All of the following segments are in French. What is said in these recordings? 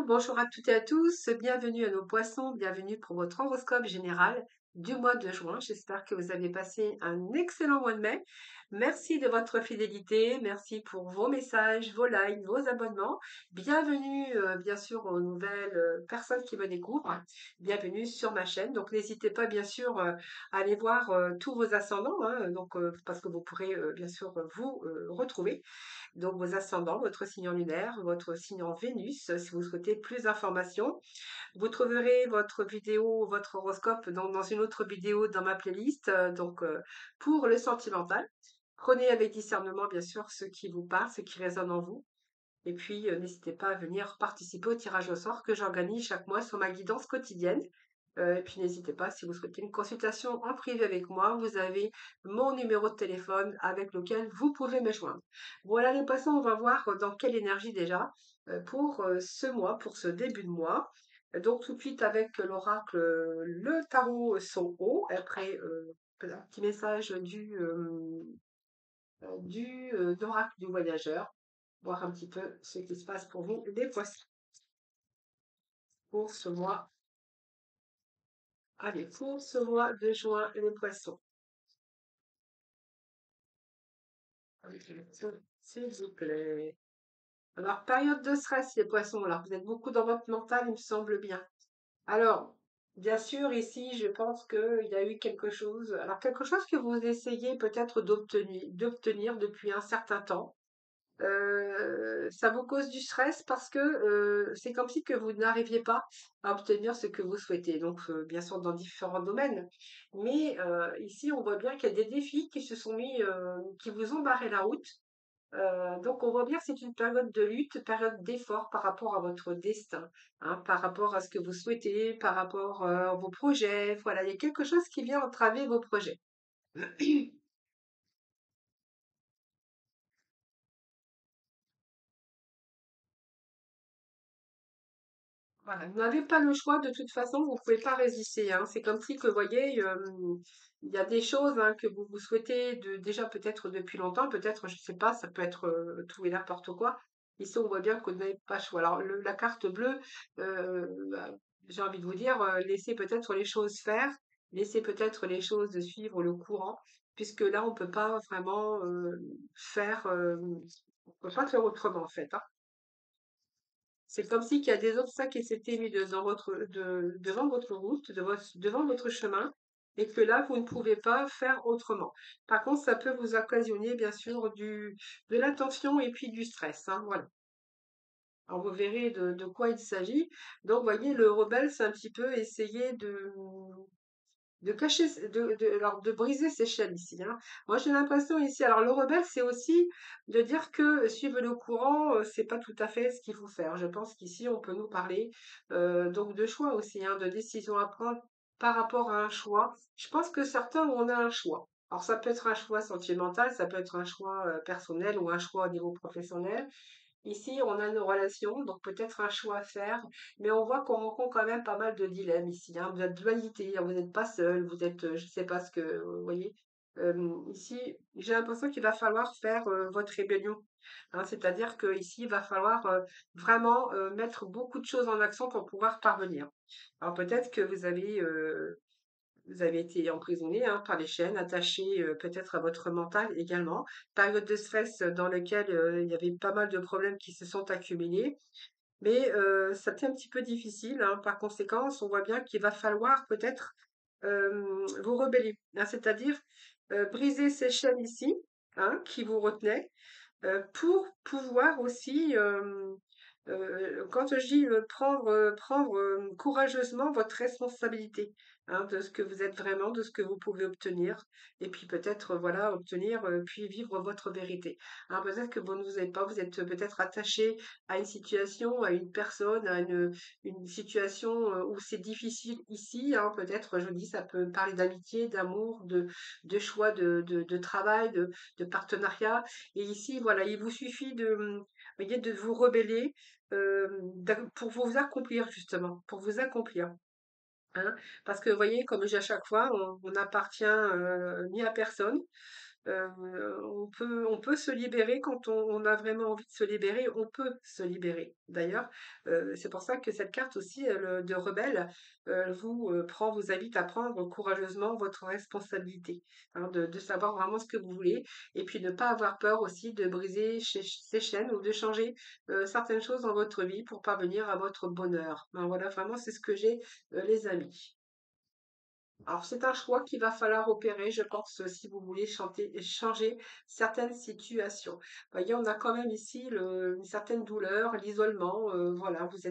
Bonjour à toutes et à tous, bienvenue à nos poissons, bienvenue pour votre horoscope général du mois de juin. J'espère que vous avez passé un excellent mois de mai. Merci de votre fidélité, merci pour vos messages, vos likes, vos abonnements. Bienvenue bien sûr aux nouvelles personnes qui me découvrent. Bienvenue sur ma chaîne. Donc n'hésitez pas bien sûr à aller voir tous vos ascendants, hein, parce que vous pourrez bien sûr vous retrouver. Donc vos ascendants, votre signe lunaire, votre signe en Vénus, si vous souhaitez plus d'informations. Vous trouverez votre vidéo, votre horoscope dans une autre vidéo dans ma playlist, pour le sentimental. Prenez avec discernement, bien sûr, ce qui vous parle, ce qui résonne en vous. Et puis, n'hésitez pas à venir participer au tirage au sort que j'organise chaque mois sur ma guidance quotidienne. Et puis, n'hésitez pas, si vous souhaitez une consultation en privé avec moi, vous avez mon numéro de téléphone avec lequel vous pouvez me joindre. Voilà les poissons, on va voir dans quelle énergie déjà pour ce mois, pour ce début de mois. Donc, tout de suite avec l'oracle, le tarot son haut, après un petit message d'oracle du voyageur, voir un petit peu ce qui se passe pour vous, les poissons, pour ce mois. Allez, pour ce mois de juin, les poissons. S'il vous plaît. Alors, période de stress, les poissons. Alors, vous êtes beaucoup dans votre mental, il me semble bien. Alors, bien sûr, ici, je pense qu'il y a eu quelque chose. Alors, quelque chose que vous essayez peut-être d'obtenir depuis un certain temps. Ça vous cause du stress parce que c'est comme si que vous n'arriviez pas à obtenir ce que vous souhaitez. Donc, bien sûr, dans différents domaines. Mais ici, on voit bien qu'il y a des défis qui se sont mis, qui vous ont barré la route. Donc, on voit bien que c'est une période de lutte, période d'effort par rapport à votre destin, hein, par rapport à ce que vous souhaitez, par rapport à vos projets. Voilà, il y a quelque chose qui vient entraver vos projets. Voilà, vous n'avez pas le choix, de toute façon, vous ne pouvez pas résister, hein. C'est comme si que, vous voyez, il y a des choses hein, que vous souhaitez déjà peut-être depuis longtemps, peut-être, je ne sais pas, ça peut être tout et n'importe quoi. Ici, on voit bien que vous n'avez pas le choix. Alors, la carte bleue, bah, j'ai envie de vous dire, laissez peut-être les choses faire, laissez peut-être les choses suivre le courant, puisque là, on ne peut pas vraiment on peut pas faire autrement, en fait, hein. C'est comme si qu'il y a des obstacles qui s'étaient mis devant votre route, devant votre chemin, et que là, vous ne pouvez pas faire autrement. Par contre, ça peut vous occasionner, bien sûr, de l'attention et puis du stress, hein, voilà. Alors, vous verrez de quoi il s'agit. Donc, vous voyez, le rebelle, c'est un petit peu essayer de cacher, alors, de briser ses chaînes ici, hein. Moi, j'ai l'impression ici, alors le rebelle, c'est aussi de dire que suivre le courant, c'est pas tout à fait ce qu'il faut faire. Je pense qu'ici, on peut nous parler donc de choix aussi, hein, de décision à prendre par rapport à un choix. Je pense que certains, on a un choix. Alors, ça peut être un choix sentimental, ça peut être un choix personnel ou un choix au niveau professionnel. Ici, on a nos relations, donc peut-être un choix à faire, mais on voit qu'on rencontre quand même pas mal de dilemmes ici, hein. Vous êtes dualité, hein, vous n'êtes pas seul, vous êtes, je ne sais pas ce que, vous voyez. Ici, j'ai l'impression qu'il va falloir faire votre rébellion, hein, c'est-à-dire que ici, il va falloir vraiment mettre beaucoup de choses en action pour pouvoir parvenir. Alors peut-être que vous avez été emprisonné hein, par les chaînes, attaché peut-être à votre mental également. Période de stress dans laquelle il y avait pas mal de problèmes qui se sont accumulés. Mais ça été un petit peu difficile, hein. Par conséquent, on voit bien qu'il va falloir peut-être vous rebeller, hein, c'est-à-dire briser ces chaînes ici, hein, qui vous retenaient, pour pouvoir aussi, quand je dis prendre courageusement votre responsabilité, hein, de ce que vous êtes vraiment, de ce que vous pouvez obtenir, et puis peut-être, voilà, obtenir, puis vivre votre vérité. Hein, peut-être que vous ne vous êtes pas, vous êtes peut-être attaché à une situation, à une personne, à une situation où c'est difficile ici, hein, peut-être, je dis, ça peut parler d'amitié, d'amour, de choix de travail, de partenariat. Et ici, voilà, il vous suffit voyez, de vous rebeller pour vous accomplir, justement, pour vous accomplir. Hein. Parce que, vous voyez, comme je dis à chaque fois, on n'appartient ni à personne. On peut se libérer quand on a vraiment envie de se libérer, on peut se libérer. D'ailleurs, c'est pour ça que cette carte aussi, de rebelle, vous invite à prendre courageusement votre responsabilité, hein, de savoir vraiment ce que vous voulez, et puis ne pas avoir peur aussi de briser ces chaînes ou de changer certaines choses dans votre vie pour parvenir à votre bonheur. Ben voilà, vraiment, c'est ce que j'ai, les amis. Alors, c'est un choix qu'il va falloir opérer, je pense, si vous voulez changer certaines situations. Voyez, on a quand même ici une certaine douleur, l'isolement. Voilà, vous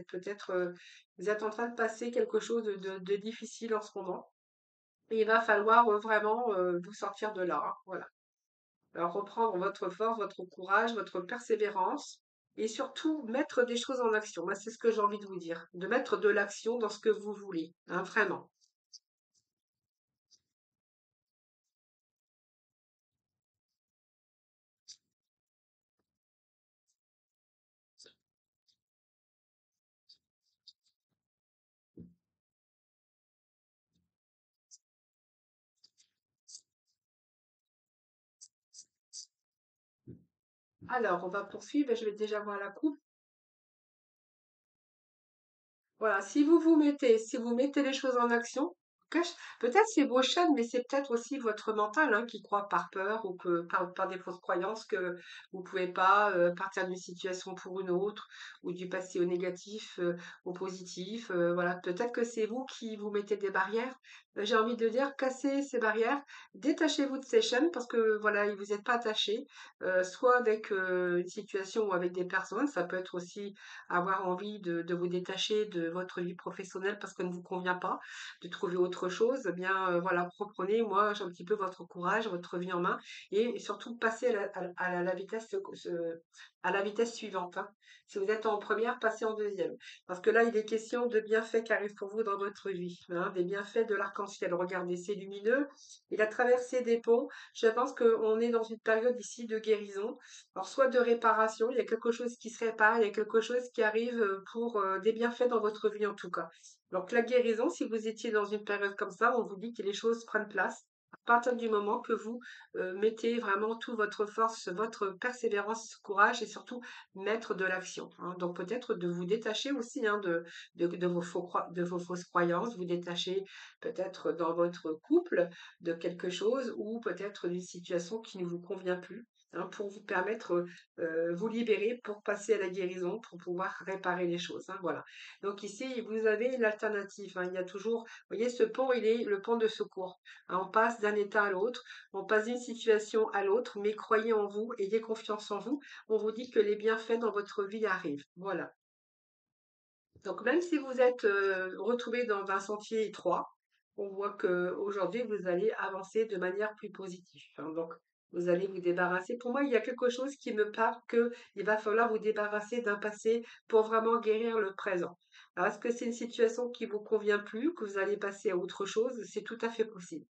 êtes en train de passer quelque chose de difficile en ce moment. Et il va falloir vraiment vous sortir de là, hein, voilà. Alors, reprendre votre force, votre courage, votre persévérance. Et surtout, mettre des choses en action. Moi, c'est ce que j'ai envie de vous dire. De mettre de l'action dans ce que vous voulez, hein, vraiment. Alors, on va poursuivre et je vais déjà voir la coupe. Voilà, si vous mettez les choses en action, peut-être c'est vos chaînes, mais c'est peut-être aussi votre mental, hein, qui croit par peur ou par des fausses croyances que vous pouvez pas partir d'une situation pour une autre, ou du passé au négatif au positif. Voilà, peut-être que c'est vous qui vous mettez des barrières. J'ai envie de dire, cassez ces barrières, détachez-vous de ces chaînes parce que voilà, vous n'êtes pas attaché, soit avec une situation ou avec des personnes. Ça peut être aussi avoir envie de vous détacher de votre vie professionnelle parce qu'elle ne vous convient pas, de trouver autre chose, eh bien voilà, reprenez, moi, j'ai un petit peu votre courage, votre vie en main, et surtout passez à la vitesse, à la vitesse suivante, hein. Si vous êtes en première, passez en deuxième. Parce que là, il est question de bienfaits qui arrivent pour vous dans votre vie, hein, des bienfaits de l'arc-en-ciel. Regardez, c'est lumineux. Il a traversé des ponts. Je pense qu'on est dans une période ici de guérison, alors, soit de réparation, il y a quelque chose qui se répare, il y a quelque chose qui arrive pour des bienfaits dans votre vie en tout cas. Donc, la guérison, si vous étiez dans une période comme ça, on vous dit que les choses prennent place à partir du moment que vous mettez vraiment toute votre force, votre persévérance, courage et surtout mettre de l'action, hein. Donc, peut-être de vous détacher aussi, hein, de vos fausses croyances, vous détacher peut-être dans votre couple de quelque chose ou peut-être d'une situation qui ne vous convient plus, hein, pour vous permettre, vous libérer pour passer à la guérison, pour pouvoir réparer les choses, hein, voilà. Donc ici, vous avez l'alternative, hein, il y a toujours, vous voyez, ce pont, il est le pont de secours, hein, on passe d'un état à l'autre, on passe d'une situation à l'autre, mais croyez en vous, ayez confiance en vous, on vous dit que les bienfaits dans votre vie arrivent, voilà. Donc même si vous êtes retrouvé dans un sentier étroit, on voit que aujourd'hui vous allez avancer de manière plus positive, hein. Donc vous allez vous débarrasser. Pour moi, il y a quelque chose qui me parle que il va falloir vous débarrasser d'un passé pour vraiment guérir le présent. Alors, est-ce que c'est une situation qui vous convient plus, que vous allez passer à autre chose? C'est tout à fait possible.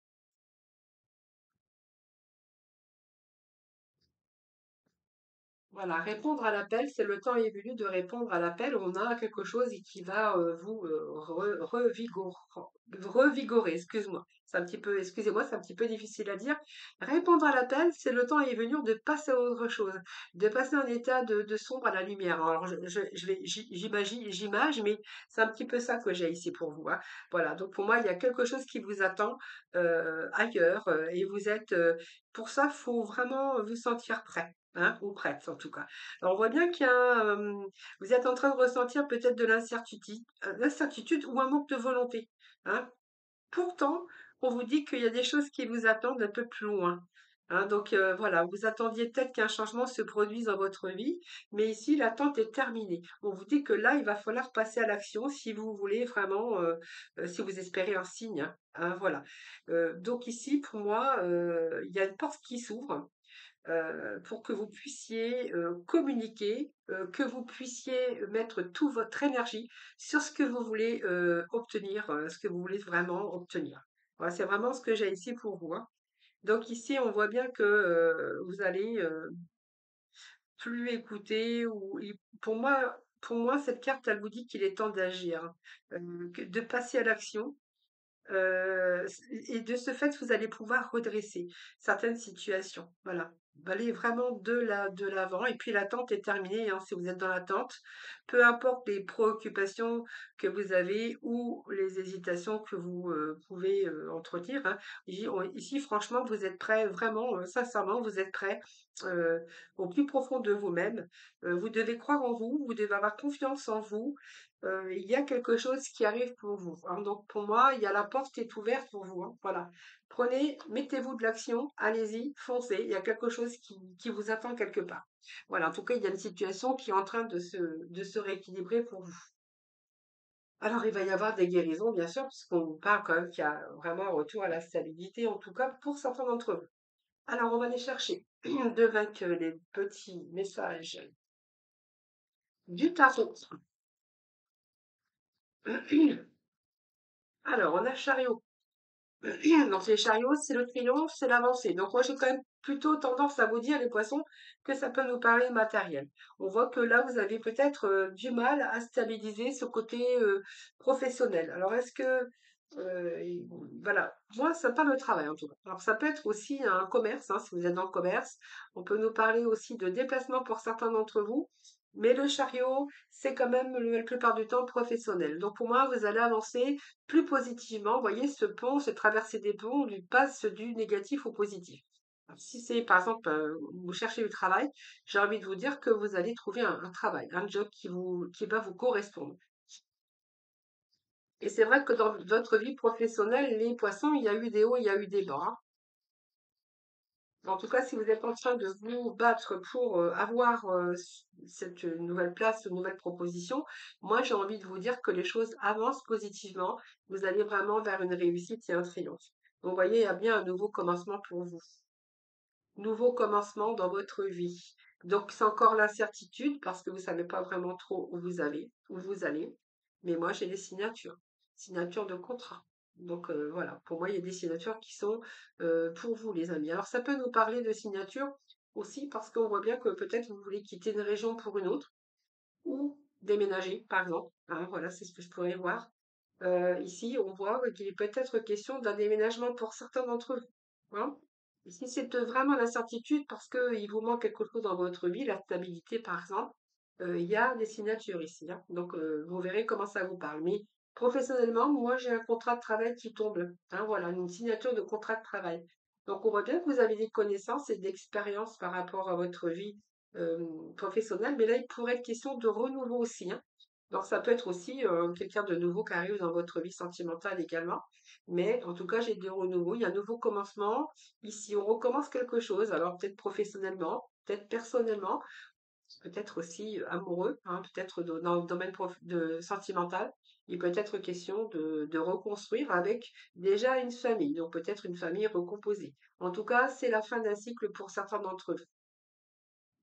Voilà, répondre à l'appel, c'est le temps est venu de répondre à l'appel. On a quelque chose qui va vous revigorer, excuse-moi. C'est un petit peu, excusez-moi, c'est un petit peu difficile à dire. Répondre à l'appel, c'est le temps est venu de passer à autre chose, de passer d'un état de sombre à la lumière. Alors, j'imagine, mais c'est un petit peu ça que j'ai ici pour vous, hein. Voilà, donc pour moi, il y a quelque chose qui vous attend ailleurs et vous êtes, pour ça, faut vraiment vous sentir prêt. Hein, ou prête en tout cas. Alors on voit bien vous êtes en train de ressentir peut-être de l'incertitude ou un manque de volonté, hein. Pourtant, on vous dit qu'il y a des choses qui vous attendent un peu plus loin, hein. Donc voilà, vous attendiez peut-être qu'un changement se produise dans votre vie, mais ici l'attente est terminée. On vous dit que là, il va falloir passer à l'action si vous voulez vraiment, si vous espérez un signe, hein, voilà. Donc ici, pour moi, il y a une porte qui s'ouvre pour que vous puissiez communiquer, que vous puissiez mettre toute votre énergie sur ce que vous voulez obtenir, ce que vous voulez vraiment obtenir. Voilà, c'est vraiment ce que j'ai ici pour vous, hein. Donc ici, on voit bien que vous allez plus écouter pour moi, cette carte, elle vous dit qu'il est temps d'agir, hein, de passer à l'action Et de ce fait, vous allez pouvoir redresser certaines situations. Voilà. Aller vraiment de l'avant. Et puis l'attente est terminée, hein, si vous êtes dans l'attente. Peu importe les préoccupations que vous avez ou les hésitations que vous pouvez entretenir, hein. Ici, franchement, vous êtes prêt, vraiment, sincèrement, vous êtes prêt euh, au plus profond de vous-même. Vous devez croire en vous, vous devez avoir confiance en vous. Il y a quelque chose qui arrive pour vous, hein. Donc pour moi, il y a la porte est ouverte pour vous, hein. Voilà. Prenez, mettez-vous de l'action, allez-y, foncez. Il y a quelque chose qui vous attend quelque part. Voilà. En tout cas, il y a une situation qui est en train de se rééquilibrer pour vous. Alors, il va y avoir des guérisons, bien sûr, puisqu'on parle quand même qu'il y a vraiment un retour à la stabilité, en tout cas pour certains d'entre vous. Alors, on va aller chercher avec les petits messages du tarot. Alors, on a chariot. Donc les chariots, c'est le triomphe, c'est l'avancée. Donc moi, j'ai quand même plutôt tendance à vous dire, les poissons, que ça peut nous paraître matériel. On voit que là, vous avez peut-être du mal à stabiliser ce côté professionnel. Alors est-ce que... voilà, moi, ça parle de travail en tout cas. Alors ça peut être aussi un commerce, hein, si vous êtes dans le commerce. On peut nous parler aussi de déplacement pour certains d'entre vous. Mais le chariot, c'est quand même la plupart du temps professionnel. Donc pour moi, vous allez avancer plus positivement. Vous voyez, ce pont, cette traversée des ponts, on lui passe du négatif au positif. Alors, si c'est, par exemple, vous cherchez du travail, j'ai envie de vous dire que vous allez trouver un travail, un job qui va vous correspondre. Et c'est vrai que dans votre vie professionnelle, les poissons, il y a eu des hauts, il y a eu des bas, hein. En tout cas, si vous êtes en train de vous battre pour avoir cette nouvelle place, cette nouvelle proposition, moi j'ai envie de vous dire que les choses avancent positivement. Vous allez vraiment vers une réussite et un triomphe. Donc, vous voyez, il y a bien un nouveau commencement pour vous. Nouveau commencement dans votre vie. Donc, c'est encore l'incertitude parce que vous savez pas vraiment trop où vous allez. Mais moi, j'ai des signatures, signatures de contrat. Donc, voilà, pour moi, il y a des signatures qui sont pour vous, les amis. Alors, ça peut nous parler de signatures aussi parce qu'on voit bien que peut-être vous voulez quitter une région pour une autre ou déménager, par exemple. Hein, voilà, c'est ce que je pourrais voir. Ici, on voit qu'il est peut-être question d'un déménagement pour certains d'entre eux, hein. Ici, c'est vraiment l'incertitude parce qu'il vous manque quelque chose dans votre vie, la stabilité par exemple. Il y a des signatures ici, hein. Donc, vous verrez comment ça vous parle. Mais professionnellement, moi, j'ai un contrat de travail qui tombe, hein, voilà, une signature de contrat de travail. Donc, on voit bien que vous avez des connaissances et d'expériences par rapport à votre vie euh, professionnelle, mais là, il pourrait être question de renouveau aussi, hein. Donc ça peut être aussi quelqu'un de nouveau qui arrive dans votre vie sentimentale également. Mais en tout cas, j'ai des renouveaux. Il y a un nouveau commencement. Ici, on recommence quelque chose. Alors peut-être professionnellement, peut-être personnellement, peut-être aussi amoureux, hein, peut-être dans le domaine sentimental. Il peut être question de reconstruire avec déjà une famille. Donc peut-être une famille recomposée. En tout cas, c'est la fin d'un cycle pour certains d'entre eux.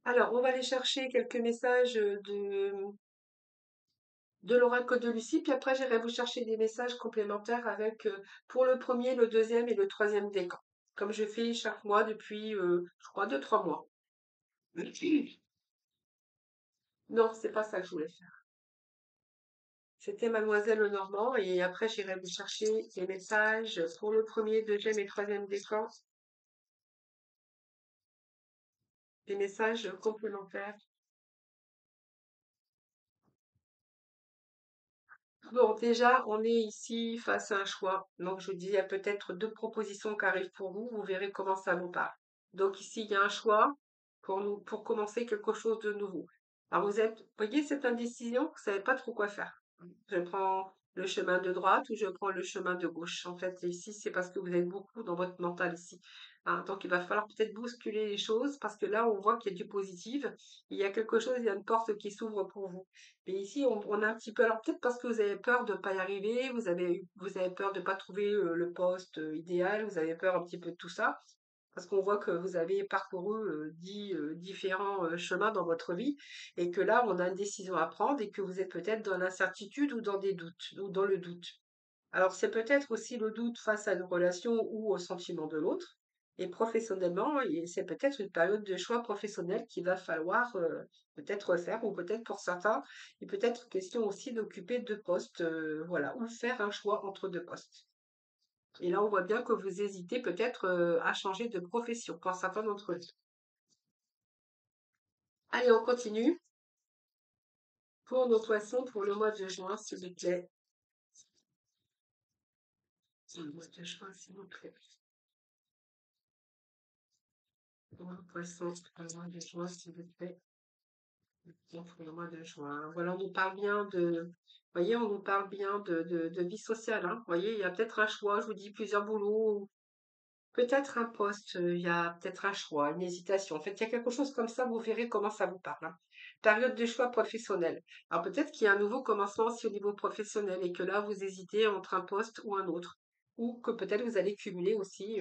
Alors, on va aller chercher quelques messages de l'oracle de Lucie, puis après j'irai vous chercher des messages complémentaires avec pour le premier, le deuxième et le troisième décan, comme je fais chaque mois depuis, je crois, 2, 3 mois. Non, c'est pas ça que je voulais faire. C'était Mademoiselle Lenormand, et après j'irai vous chercher les messages pour le premier, deuxième et troisième décan, des messages complémentaires. Bon, déjà, on est ici face à un choix. Donc, je vous dis, il y a peut-être deux propositions qui arrivent pour vous. Vous verrez comment ça vous parle. Donc, ici, il y a un choix pour nous, pour commencer quelque chose de nouveau. Alors, vous voyez, cette indécision, vous savez pas trop quoi faire. Je prends le chemin de droite ou je prends le chemin de gauche. En fait, ici, c'est parce que vous êtes beaucoup dans votre mental ici, hein. Donc, il va falloir peut-être bousculer les choses parce que là, on voit qu'il y a du positif. Il y a quelque chose, il y a une porte qui s'ouvre pour vous. Mais ici, on a un petit peu, alors peut-être parce que vous avez peur de ne pas y arriver, vous avez peur de ne pas trouver le poste idéal, vous avez peur un petit peu de tout ça, parce qu'on voit que vous avez parcouru différents chemins dans votre vie, et que là, on a une décision à prendre, et que vous êtes peut-être dans l'incertitude ou dans des doutes, ou dans le doute. Alors, c'est peut-être aussi le doute face à une relation ou au sentiment de l'autre. Et professionnellement, et c'est peut-être une période de choix professionnel qu'il va falloir peut-être faire, ou peut-être pour certains, il peut être question aussi d'occuper deux postes, voilà, ou faire un choix entre deux postes. Et là, on voit bien que vous hésitez peut-être à changer de profession pour certains d'entre eux. Allez, on continue. Pour nos poissons, pour le mois de juin, s'il vous plaît. Pour le mois de juin, s'il vous plaît. Pour nos poissons, pour le mois de juin, s'il vous plaît. Pour le mois de juin. Voilà, on nous parle bien de, vous voyez, on nous parle bien de vie sociale, hein. Vous voyez, il y a peut-être un choix, je vous dis plusieurs boulots, peut-être un poste, il y a peut-être un choix, une hésitation. En fait, il y a quelque chose comme ça, vous verrez comment ça vous parle, hein. Période de choix professionnel. Alors peut-être qu'il y a un nouveau commencement aussi au niveau professionnel et que là, vous hésitez entre un poste ou un autre. Ou que peut-être vous allez cumuler aussi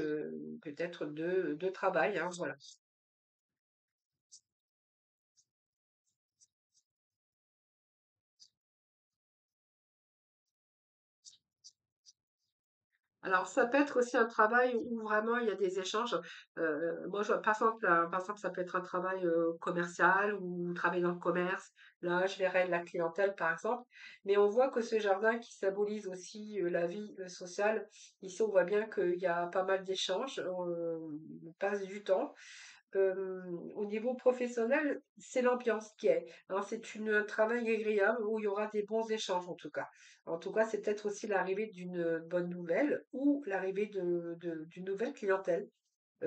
peut-être deux travail, hein, voilà. Alors, ça peut être aussi un travail où vraiment il y a des échanges. Moi, je vois, par exemple, ça peut être un travail commercial ou travailler dans le commerce. Là, je verrais de la clientèle, par exemple. Mais on voit que ce jardin qui symbolise aussi la vie sociale, ici, on voit bien qu'il y a pas mal d'échanges. On passe du temps. Au niveau professionnel, c'est l'ambiance qui est, hein. C'est un travail agréable où il y aura des bons échanges en tout cas. En tout cas, c'est peut-être aussi l'arrivée d'une bonne nouvelle ou l'arrivée d'une nouvelle clientèle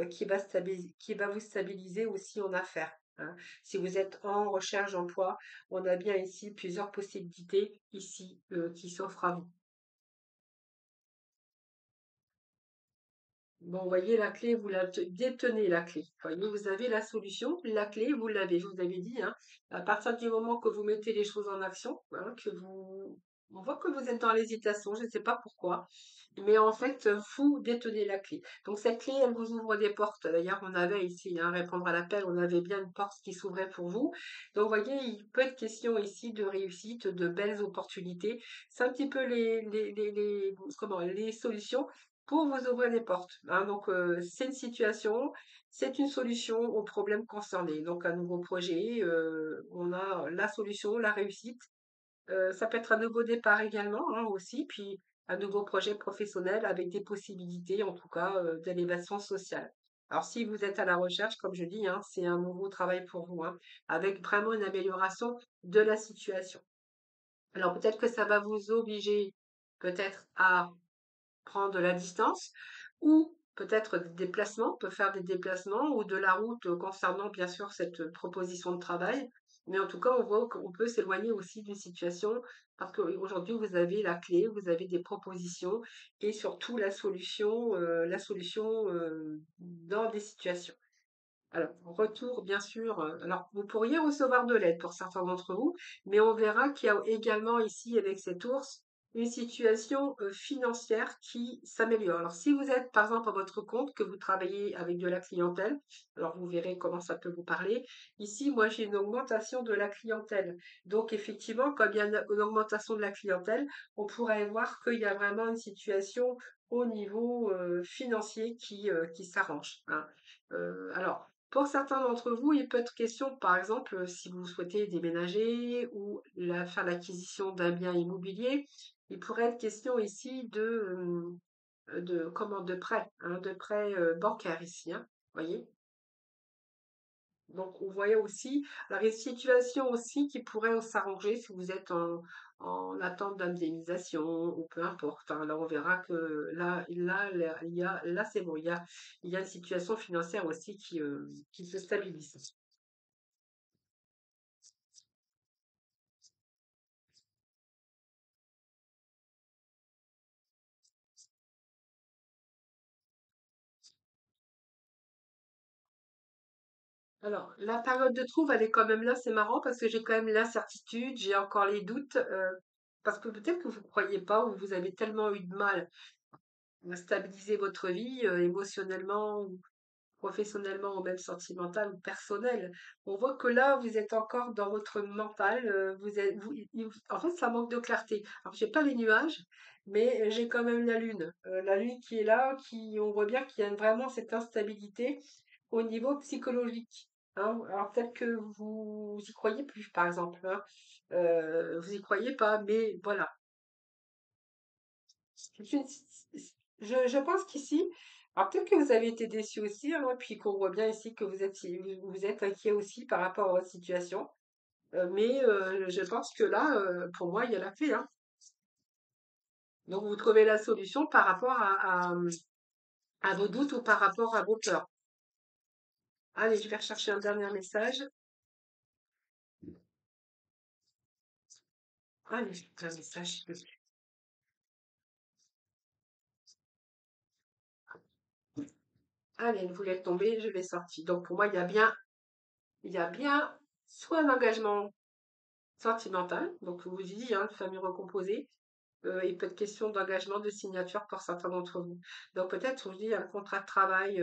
qui va vous stabiliser aussi en affaires, hein. Si vous êtes en recherche d'emploi, on a bien ici plusieurs possibilités ici qui s'offrent à vous. Bon, vous voyez, la clé, vous la détenez, la clé. Vous voyez, vous avez la solution, la clé, vous l'avez. Je vous avais dit, hein, à partir du moment que vous mettez les choses en action, hein, on voit que vous êtes dans l'hésitation, je ne sais pas pourquoi, mais en fait, vous détenez la clé. Donc, cette clé, elle vous ouvre des portes. D'ailleurs, on avait ici, hein, répondre à l'appel, on avait bien une porte qui s'ouvrait pour vous. Donc, vous voyez, il peut être question ici de réussite, de belles opportunités. C'est un petit peu comment, les solutions pour vous ouvrir les portes, hein. Donc, c'est une situation, c'est une solution au problème concerné. Donc, un nouveau projet, on a la solution, la réussite. Ça peut être un nouveau départ également, hein, aussi, puis un nouveau projet professionnel avec des possibilités, en tout cas, d'élévation sociale. Alors, si vous êtes à la recherche, comme je dis, hein, c'est un nouveau travail pour vous, hein, avec vraiment une amélioration de la situation. Alors, peut-être que ça va vous obliger, peut-être à prendre de la distance ou peut-être des déplacements, on peut faire des déplacements ou de la route concernant bien sûr cette proposition de travail. Mais en tout cas, on voit qu'on peut s'éloigner aussi d'une situation parce qu'aujourd'hui, vous avez la clé, vous avez des propositions et surtout la solution dans des situations. Alors, retour, bien sûr. Alors, vous pourriez recevoir de l'aide pour certains d'entre vous, mais on verra qu'il y a également ici, avec cet ours, une situation financière qui s'améliore. Alors, si vous êtes, par exemple, à votre compte, que vous travaillez avec de la clientèle, alors vous verrez comment ça peut vous parler. Ici, moi, j'ai une augmentation de la clientèle. Donc, effectivement, comme il y a une augmentation de la clientèle, on pourrait voir qu'il y a vraiment une situation au niveau financier qui s'arrange, hein. Alors, pour certains d'entre vous, il peut être question, par exemple, si vous souhaitez déménager ou faire l'acquisition d'un bien immobilier, il pourrait être question ici comment, de prêt, hein, de prêt bancaire ici, hein, voyez? Donc, on voyait aussi, alors il y a une situation aussi qui pourrait s'arranger si vous êtes en attente d'indemnisation ou peu importe, hein. Là, on verra que là, c'est bon, il y a une situation financière aussi qui se stabilise. Alors, la période de trouble, elle est quand même là, c'est marrant parce que j'ai quand même l'incertitude, j'ai encore les doutes, parce que peut-être que vous ne croyez pas ou vous avez tellement eu de mal à stabiliser votre vie émotionnellement ou professionnellement ou même sentimental ou personnel. On voit que là, vous êtes encore dans votre mental, en fait, ça manque de clarté. Alors, j'ai pas les nuages, mais j'ai quand même la lune qui est là, on voit bien qu'il y a vraiment cette instabilité au niveau psychologique, hein. Alors peut-être que vous y croyez plus, par exemple, hein. Vous y croyez pas, mais voilà. C'est une Je pense qu'ici, alors peut-être que vous avez été déçus aussi, hein, et puis qu'on voit bien ici que vous êtes inquiet aussi par rapport à votre situation. Mais je pense que là, pour moi, il y a la clé, hein. Donc vous trouvez la solution par rapport à vos doutes ou par rapport à vos peurs. Allez, je vais rechercher un dernier message. Allez, un message. Allez, vous l'êtes tombé, je l'ai sorti. Donc pour moi, il y a bien soit un engagement sentimental, donc je vous dis, hein, de famille recomposée, il peut être question d'engagement, de signature pour certains d'entre vous. Donc peut-être, je vous dis, un contrat de travail,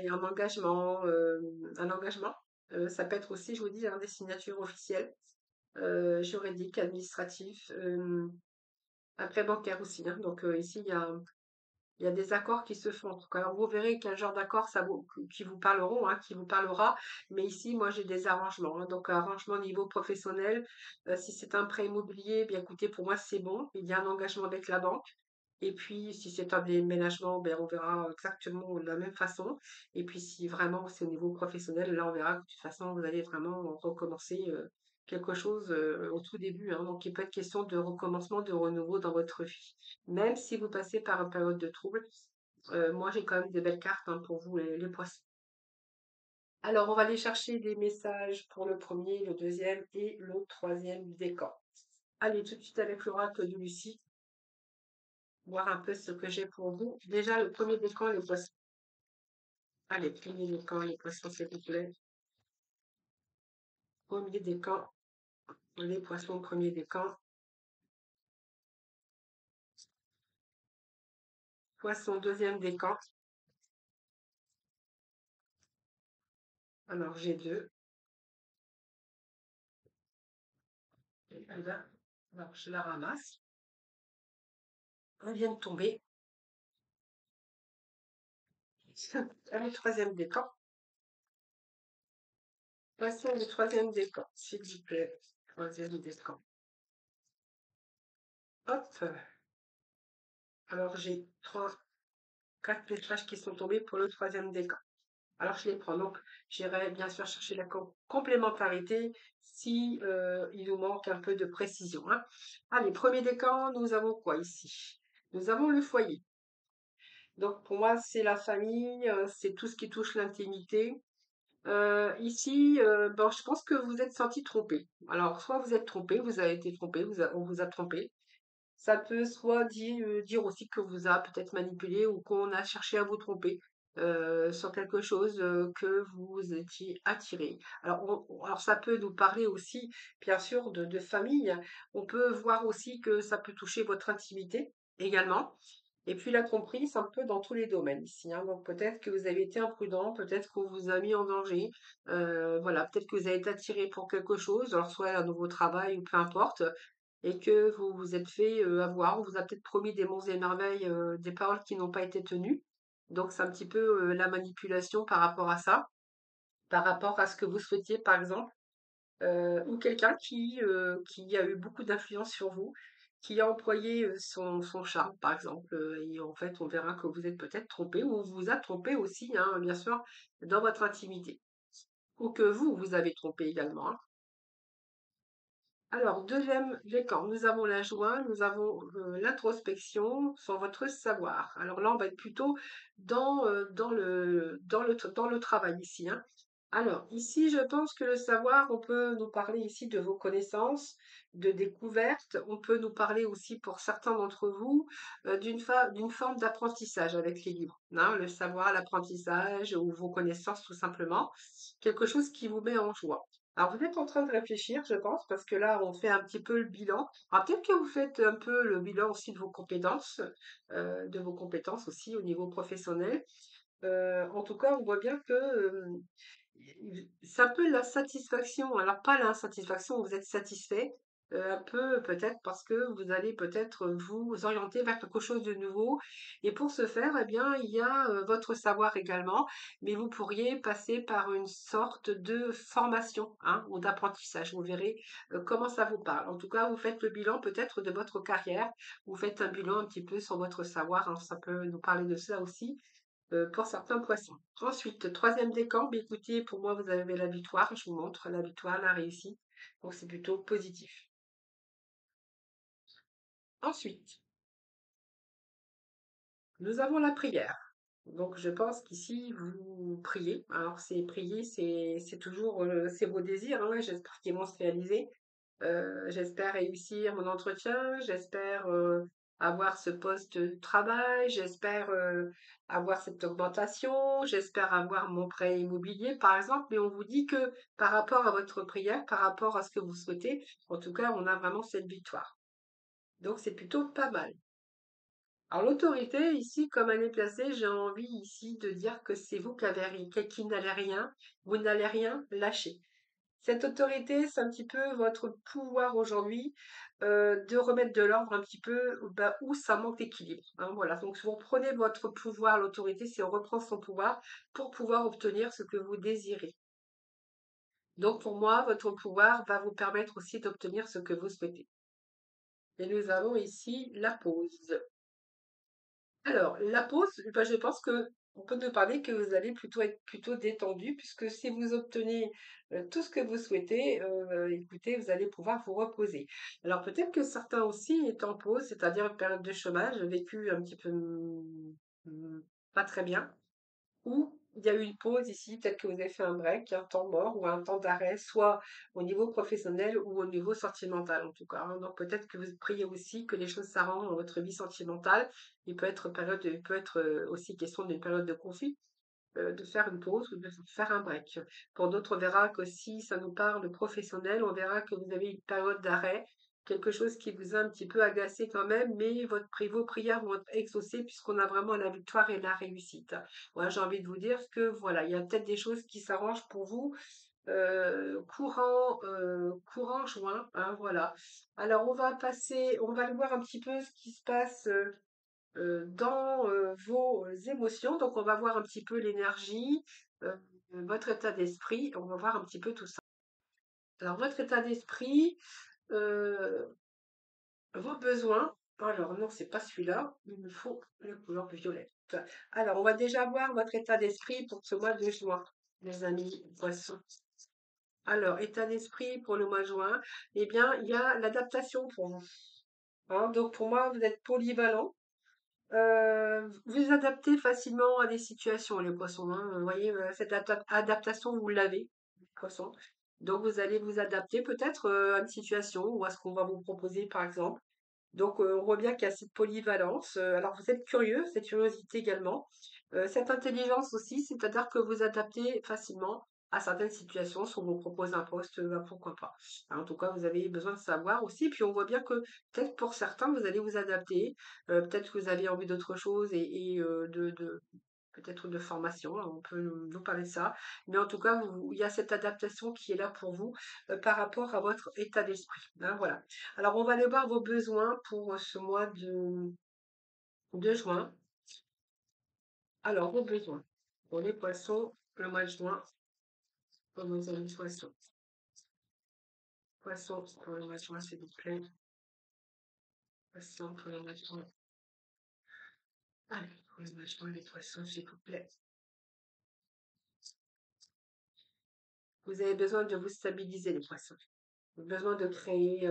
un engagement. Ça peut être aussi, je vous dis, hein, des signatures officielles, juridiques, administratives, un prêt bancaire aussi, hein. Donc ici, il y a des accords qui se font. Donc, alors, vous verrez quel genre d'accord qui vous parleront, hein, qui vous parlera. Mais ici, moi, j'ai des arrangements, hein. Donc, arrangement au niveau professionnel. Si c'est un prêt immobilier, bien écoutez, pour moi, c'est bon. Il y a un engagement avec la banque. Et puis, si c'est un déménagement, ben, on verra exactement de la même façon. Et puis, si vraiment c'est au niveau professionnel, là, on verra que de toute façon, vous allez vraiment recommencer quelque chose au tout début, hein. Donc, il peut être question de recommencement, de renouveau dans votre vie. Même si vous passez par une période de trouble, moi, j'ai quand même des belles cartes, hein, pour vous, les poissons. Alors, on va aller chercher des messages pour le premier, le deuxième et le troisième décan. Allez, tout de suite avec l'oracle de Lucie, voir un peu ce que j'ai pour vous. Déjà, le premier décan, les poissons. Allez, premier décan, les poissons, s'il vous plaît. Premier décan, les poissons, premier décan. Poisson, deuxième décan. Alors, j'ai deux. Et là, alors, je la ramasse. Elle vient de tomber. Allez, troisième décan. Poisson, le troisième décan, s'il vous plaît. Troisième décan. Hop. Alors, j'ai trois, quatre messages qui sont tombés pour le troisième décan. Alors, je les prends. Donc, j'irai bien sûr chercher la complémentarité si il nous manque un peu de précision, hein. Allez, premier décan, nous avons quoi ici? Nous avons le foyer. Donc, pour moi, c'est la famille, c'est tout ce qui touche l'intimité. Ici, bon, je pense que vous êtes senti trompé. Alors, soit vous êtes trompé, vous avez été trompé, on vous a trompé. Ça peut soit dire aussi que vous a peut-être manipulé ou qu'on a cherché à vous tromper sur quelque chose que vous étiez attiré. Alors ça peut nous parler aussi, bien sûr, de famille. On peut voir aussi que ça peut toucher votre intimité également. Et puis la tromperie, c'est un peu dans tous les domaines ici, hein. Donc peut-être que vous avez été imprudent, peut-être qu'on vous a mis en danger, voilà, peut-être que vous avez été attiré pour quelque chose, alors soit un nouveau travail ou peu importe, et que vous vous êtes fait avoir. On vous a peut-être promis des monts et merveilles, des paroles qui n'ont pas été tenues. Donc c'est un petit peu la manipulation par rapport à ça, par rapport à ce que vous souhaitiez, par exemple, ou quelqu'un qui a eu beaucoup d'influence sur vous, qui a employé son charme, par exemple, et en fait, on verra que vous êtes peut-être trompé, ou on vous a trompé aussi, hein, bien sûr, dans votre intimité, ou que vous, vous avez trompé également, hein. Alors, deuxième décan, nous avons la joie, nous avons l'introspection sur votre savoir. Alors là, on va être plutôt dans le travail ici, hein. Alors, ici, je pense que le savoir, on peut nous parler ici de vos connaissances, de découvertes. On peut nous parler aussi, pour certains d'entre vous, d'une forme d'apprentissage avec les livres, hein, le savoir, l'apprentissage ou vos connaissances tout simplement. Quelque chose qui vous met en joie. Alors, vous êtes en train de réfléchir, je pense, parce que là, on fait un petit peu le bilan. Alors, peut-être que vous faites un peu le bilan aussi de vos compétences aussi au niveau professionnel. En tout cas, on voit bien que c'est un peu la satisfaction. Alors, pas l'insatisfaction, vous êtes satisfait, un peu peut-être parce que vous allez peut-être vous orienter vers quelque chose de nouveau. Et pour ce faire, eh bien, il y a votre savoir également, mais vous pourriez passer par une sorte de formation, hein, ou d'apprentissage. Vous verrez comment ça vous parle. En tout cas, vous faites le bilan peut-être de votre carrière. Vous faites un bilan un petit peu sur votre savoir, hein, ça peut nous parler de ça aussi. Pour certains poissons. Ensuite, troisième décan, mais écoutez, pour moi, vous avez la victoire. Je vous montre la victoire, la réussite. Donc, c'est plutôt positif. Ensuite, nous avons la prière. Donc, je pense qu'ici, vous priez. Alors, c'est prier, c'est toujours, c'est vos désirs, hein. J'espère qu'ils vont se réaliser. J'espère réussir mon entretien. J'espère avoir ce poste de travail. J'espère avoir cette augmentation. J'espère avoir mon prêt immobilier, par exemple. Mais on vous dit que par rapport à votre prière, par rapport à ce que vous souhaitez, en tout cas, on a vraiment cette victoire. Donc, c'est plutôt pas mal. Alors l'autorité, ici, comme elle est placée, j'ai envie ici de dire que c'est vous qui n'allez rien, vous n'allez rien lâcher. Cette autorité, c'est un petit peu votre pouvoir aujourd'hui de remettre de l'ordre un petit peu bah, où ça manque d'équilibre, hein, voilà, donc vous reprenez votre pouvoir, l'autorité, c'est on reprend son pouvoir pour pouvoir obtenir ce que vous désirez. Donc pour moi, votre pouvoir va vous permettre aussi d'obtenir ce que vous souhaitez. Et nous avons ici la pause. Alors, la pause, bah, je pense que on peut nous parler que vous allez plutôt être plutôt détendu, puisque si vous obtenez tout ce que vous souhaitez, écoutez, vous allez pouvoir vous reposer. Alors peut-être que certains aussi est en pause, c'est-à-dire une période de chômage, vécu un petit peu pas très bien, ou il y a eu une pause ici, peut-être que vous avez fait un break, un temps mort ou un temps d'arrêt, soit au niveau professionnel ou au niveau sentimental en tout cas, hein. Donc peut-être que vous priez aussi que les choses s'arrangent dans votre vie sentimentale. Il peut être aussi question d'une période de conflit, de faire une pause ou de faire un break. Pour d'autres, on verra que si ça nous parle professionnel, on verra que vous avez une période d'arrêt, quelque chose qui vous a un petit peu agacé quand même, mais vos prières vont être exaucées puisqu'on a vraiment la victoire et la réussite. Moi, j'ai envie de vous dire que voilà, il y a peut-être des choses qui s'arrangent pour vous courant juin, hein, voilà. Alors, on va le voir un petit peu ce qui se passe dans vos émotions. Donc, on va voir un petit peu l'énergie, euh, votre état d'esprit. On va voir un petit peu tout ça. Alors, votre état d'esprit, euh, vos besoins. Alors, non, c'est pas celui-là. Il me faut la couleur violette. Alors, on va déjà voir votre état d'esprit pour ce mois de juin, les amis poissons. Alors, état d'esprit pour le mois de juin, eh bien, il y a l'adaptation pour vous, hein. Donc, pour moi, vous êtes polyvalent. Vous adaptez facilement à des situations, les poissons, hein. Vous voyez, cette adaptation, vous l'avez, les poissons. Donc, vous allez vous adapter peut-être à une situation ou à ce qu'on va vous proposer, par exemple. Donc, on voit bien qu'il y a cette polyvalence. Alors, vous êtes curieux, cette curiosité également. Cette intelligence aussi, c'est-à-dire que vous adaptez facilement à certaines situations. Si on vous propose un poste, bah, pourquoi pas. Hein, en tout cas, vous avez besoin de savoir aussi. Puis, on voit bien que peut-être pour certains, vous allez vous adapter. Peut-être que vous avez envie d'autre chose et de peut-être de formation, hein, on peut nous parler de ça. Mais en tout cas, il y a cette adaptation qui est là pour vous par rapport à votre état d'esprit, hein, voilà. Alors, on va aller voir vos besoins pour ce mois de juin. Alors, vos besoins pour les poissons, le mois de juin, pour nos amis poissons. Poissons pour le mois de juin, s'il vous plaît. Poissons pour le mois de juin. Allez, pour le mois de juin, les poissons, s'il vous plaît. Vous avez besoin de vous stabiliser, les poissons. Vous avez besoin de créer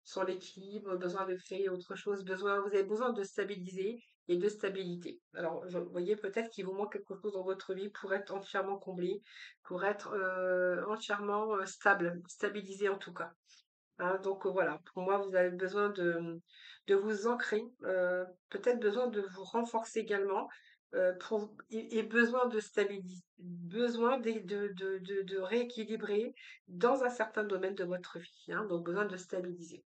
sur l'équilibre, besoin de créer autre chose, vous avez besoin de stabiliser et de stabilité. Alors, vous voyez peut-être qu'il vous manque quelque chose dans votre vie pour être entièrement comblé, pour être entièrement stable, stabilisé en tout cas, hein. Donc voilà, pour moi, vous avez besoin de vous ancrer, peut-être besoin de vous renforcer également, et besoin de stabiliser, besoin de rééquilibrer dans un certain domaine de votre vie, hein, donc besoin de stabiliser.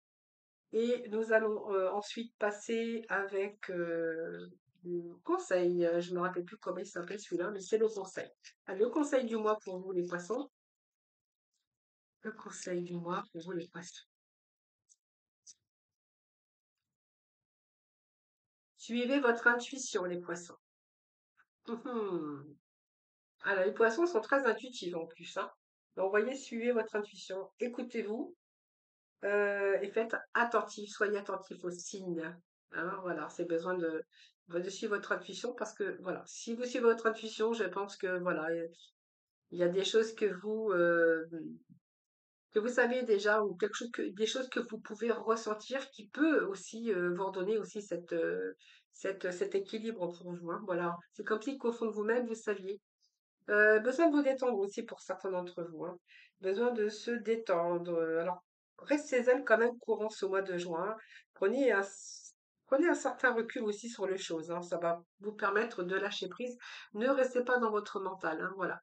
Et nous allons ensuite passer avec le conseil. Je ne me rappelle plus comment il s'appelle celui-là, mais c'est le conseil. Ah, le conseil du mois pour vous les poissons. Le conseil du mois pour vous les poissons. Suivez votre intuition, les poissons. Mhm. Alors, les poissons sont très intuitifs en plus, hein. Donc, voyez, suivez votre intuition, écoutez-vous et faites attentif, soyez attentif aux signes. Hein, voilà, c'est besoin de suivre votre intuition parce que, voilà, si vous suivez votre intuition, je pense que, voilà, il y a des choses que vous savez déjà ou des choses que vous pouvez ressentir qui peut aussi vous redonner aussi cet équilibre pour vous. Hein, voilà, c'est comme si qu'au fond de vous-même, vous saviez. Besoin de vous détendre aussi pour certains d'entre vous. Hein. Besoin de se détendre. Alors, restez zen quand même courant ce mois de juin. Prenez un, prenez un certain recul aussi sur les choses. Hein. Ça va vous permettre de lâcher prise. Ne restez pas dans votre mental. Hein. Voilà.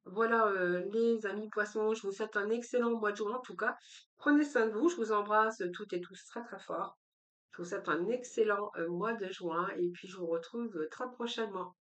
Voilà, les amis poissons, je vous souhaite un excellent mois de juin en tout cas. Prenez soin de vous, je vous embrasse toutes et tous très très fort. Je vous souhaite un excellent mois de juin et puis je vous retrouve très prochainement.